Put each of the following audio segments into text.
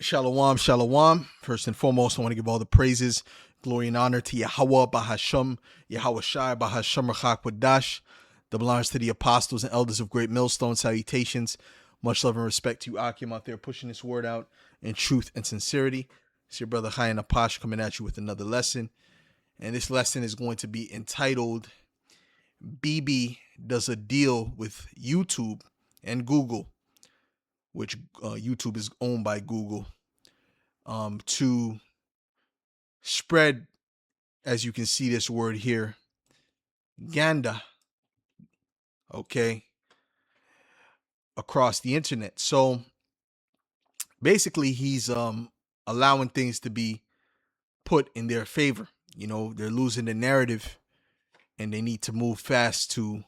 Shalom, shalom. First and foremost, I want to give all the praises, glory, and honor to Yahweh Bahasham, Yahweh Shai Bahasham Rachak Wadash. Double honors to the apostles and elders of Great Millstone. Salutations. Much love and respect to you, Akim, out there pushing this word out in truth and sincerity. It's your brother Chayan Apash coming at you with another lesson. And this lesson is going to be entitled BiBi Does a Deal with YouTube and Google, which YouTube is owned by Google, to spread, as you can see this word here, ganda, okay, across the internet. So basically, he's allowing things to be put in their favor. You know, they're losing the narrative, and they need to move fast to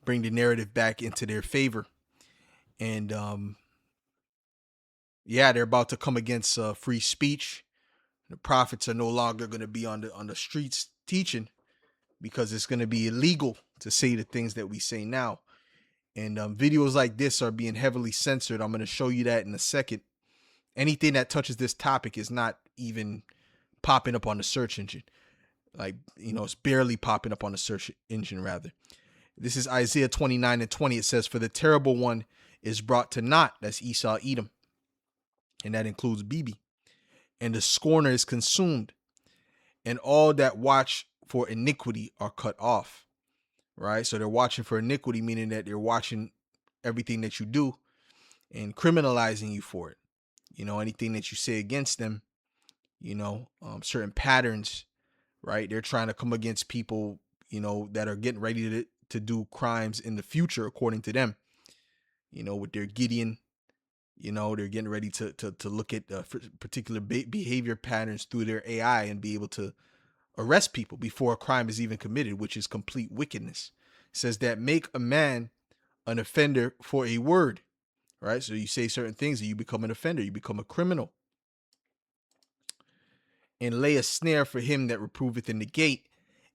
bring the narrative back into their favor. And yeah, they're about to come against free speech. The prophets are no longer going to be on the streets teaching, because it's going to be illegal to say the things that we say now. And videos like this are being heavily censored. I'm going to show you that in a second. Anything that touches this topic is not even popping up on the search engine. Like, you know, it's barely popping up on the search engine, rather. This is Isaiah 29:20. It says, "For the terrible one is brought to naught." That's Esau, Edom. And that includes BiBi. "And the scorner is consumed, and all that watch for iniquity are cut off." Right? So they're watching for iniquity, meaning that they're watching everything that you do and criminalizing you for it. You know, anything that you say against them, you know, certain patterns, right? They're trying to come against people, you know, that are getting ready to do crimes in the future, according to them. You know, with their Gideon, you know, they're getting ready to look at particular behavior patterns through their AI and be able to arrest people before a crime is even committed, which is complete wickedness. It says that make a man an offender for a word, right? So you say certain things and you become an offender, you become a criminal. "And lay a snare for him that reproveth in the gate,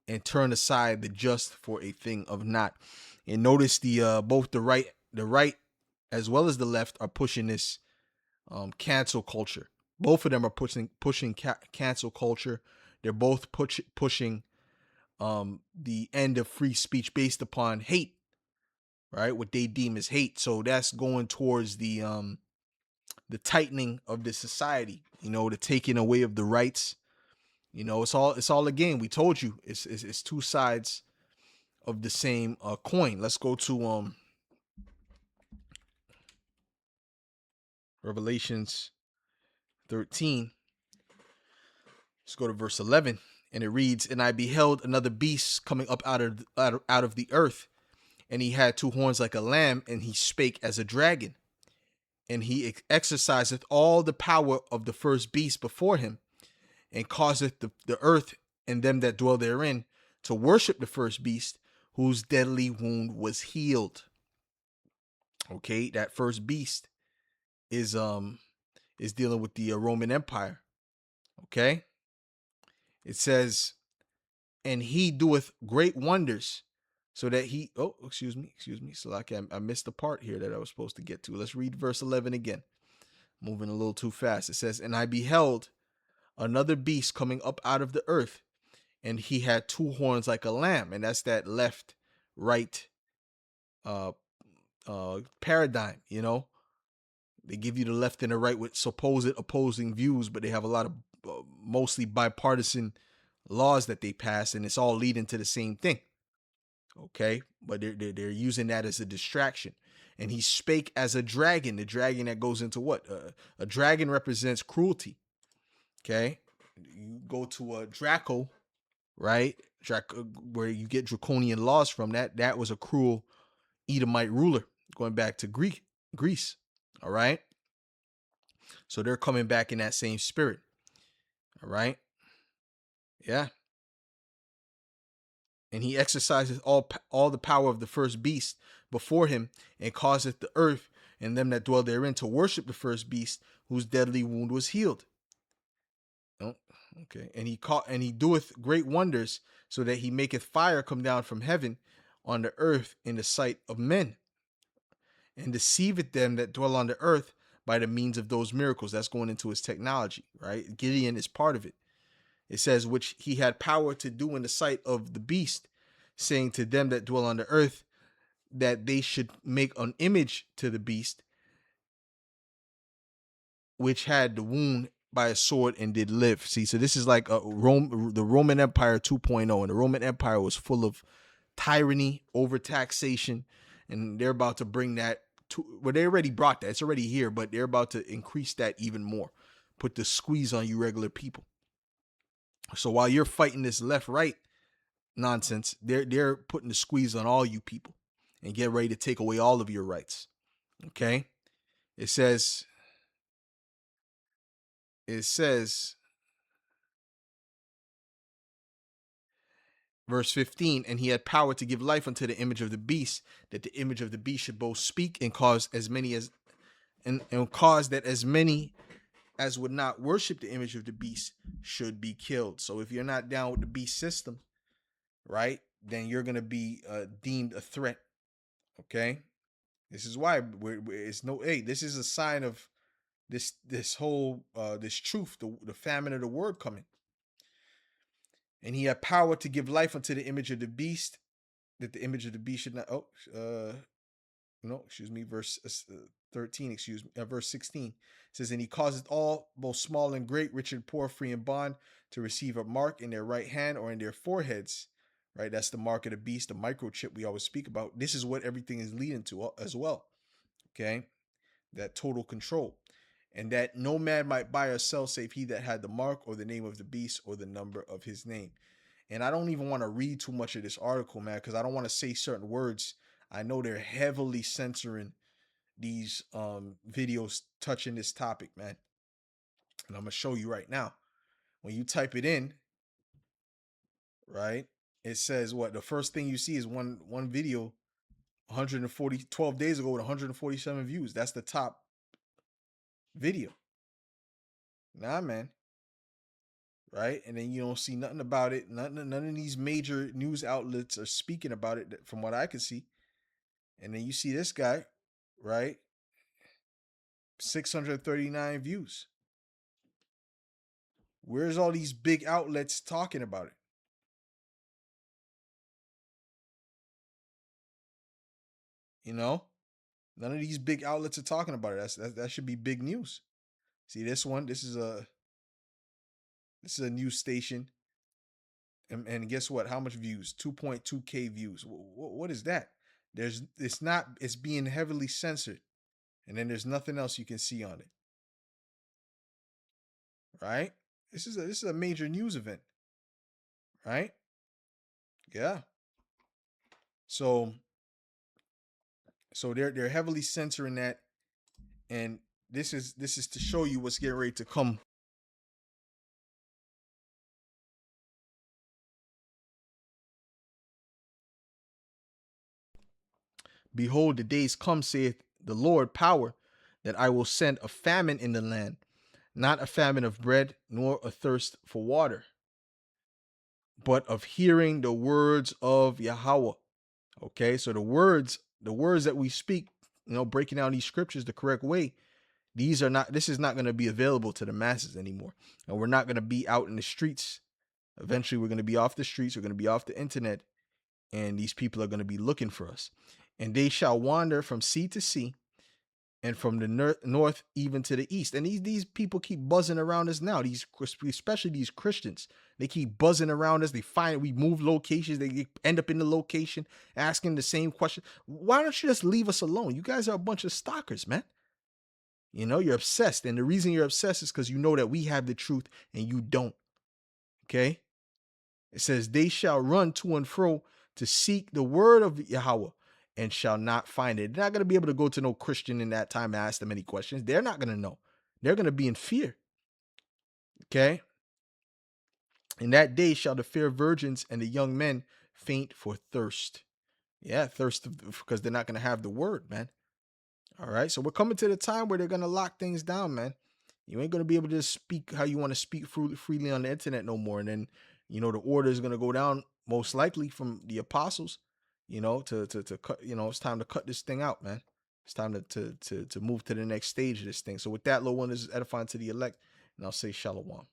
and turn aside the just for a thing of naught." And notice the both the right as well as the left are pushing this cancel culture. Both of them are pushing cancel culture. They're both pushing the end of free speech based upon hate, right? What they deem as hate. So that's going towards the tightening of the society, you know, the taking away of the rights. You know, it's all a game. We told you it's two sides of the same coin. Let's go to Revelations 13. Let's go to verse 11, and it reads, "And I beheld another beast coming up out of the earth, and he had two horns like a lamb, and he spake as a dragon. And he exerciseth all the power of the first beast before him, and causeth the earth and them that dwell therein to worship the first beast, whose deadly wound was healed." Okay, that first beast is dealing with the Roman Empire. Okay, it says, "And he doeth great wonders, so that he." Oh, excuse me. So like I missed the part here that I was supposed to get to. Let's read verse 11 again. Moving a little too fast. It says, "And I beheld another beast coming up out of the earth, and he had two horns like a lamb." And that's that left right uh paradigm. You know, they give you the left and the right with supposed opposing views, but they have a lot of mostly bipartisan laws that they pass, and it's all leading to the same thing. Okay, but they're using that as a distraction. "And he spake as a dragon." The dragon that goes into what? A dragon represents cruelty. Okay, you go to a Draco, right? Where you get draconian laws from. That was a cruel Edomite ruler going back to Greece. All right, so they're coming back in that same spirit. All right, yeah. "And he exercises all the power of the first beast before him, and causeth the earth and them that dwell therein to worship the first beast, whose deadly wound was healed." Oh, okay. And he doeth great wonders, so that he maketh fire come down from heaven on the earth in the sight of men, and deceiveth them that dwell on the earth by the means of those miracles. That's going into his technology, right? Gideon is part of it. It says, which he had power to do in the sight of the beast, saying to them that dwell on the earth that they should make an image to the beast, which had the wound by a sword and did live. See, so this is like the Roman Empire 2.0, and the Roman Empire was full of tyranny, overtaxation, and they're about to bring that to, well, they already brought that. It's already here, but they're about to increase that even more. Put the squeeze on you regular people. So while you're fighting this left-right nonsense, they're putting the squeeze on all you people and get ready to take away all of your rights. Okay? It says verse 15, and he had power to give life unto the image of the beast, that the image of the beast should both speak and cause as many as and cause that as many as would not worship the image of the beast should be killed. So if you're not down with the beast system, right, then you're gonna be deemed a threat. Okay, this is why it's no. Hey, this is a sign of this whole this truth, the famine of the word coming. And he had power to give life unto the image of the beast, that the image of the beast should not. No, excuse me, verse 13, excuse me, verse 16 it says, and he causeth all, both small and great, rich and poor, free and bond, to receive a mark in their right hand or in their foreheads, right? That's the mark of the beast, the microchip we always speak about. This is what everything is leading to as well, okay? That total control. And that no man might buy or sell save he that had the mark or the name of the beast or the number of his name. And I don't even want to read too much of this article, man, because I don't want to say certain words. I know they're heavily censoring these videos touching this topic, man. And I'm gonna show you right now. When you type it in, right, it says what the first thing you see is one video 12 days ago with 147 views. That's the top video. Nah, man. Right? And then you don't see nothing about it. None of these major news outlets are speaking about it from what I can see. And then you see this guy, right? 639 views. Where's all these big outlets talking about it? You know, none of these big outlets are talking about it. That should be big news. See this one? This is a news station, and guess what? How much views? 2.2K views. What is that? It's being heavily censored, and then there's nothing else you can see on it. Right? This is a major news event, right? Yeah. So they're heavily censoring that, and this is to show you what's getting ready to come. Behold, the days come, saith the Lord power, that I will send a famine in the land, not a famine of bread, nor a thirst for water, but of hearing the words of Yahweh. Okay, so the words that we speak, breaking down these scriptures the correct way, this is not going to be available to the masses anymore. And we're not going to be out in the streets. Eventually, we're going to be off the streets, we're going to be off the internet, and these people are going to be looking for us. And they shall wander from sea to sea, and from the north even to the east. And these people keep buzzing around us now. Especially these Christians, they keep buzzing around us. We move locations. They end up in the location asking the same question. Why don't you just leave us alone? You guys are a bunch of stalkers, man. You're obsessed, and the reason you're obsessed is because you know that we have the truth and you don't. Okay. It says, they shall run to and fro to seek the word of Yahweh, and shall not find it. They're not going to be able to go to no Christian in that time and ask them any questions. They're not going to know. They're going to be in fear. Okay. In that day shall the fair virgins and the young men faint for thirst. Yeah, thirst because they're not going to have the word, man. All right. So we're coming to the time where they're going to lock things down, man. You ain't going to be able to speak how you want to speak freely on the internet no more. And then, the order is going to go down most likely from the apostles, to cut, it's time to cut this thing out, man. It's time to move to the next stage of this thing. So with that, Lord one, this is edifying to the elect, and I'll say shalom.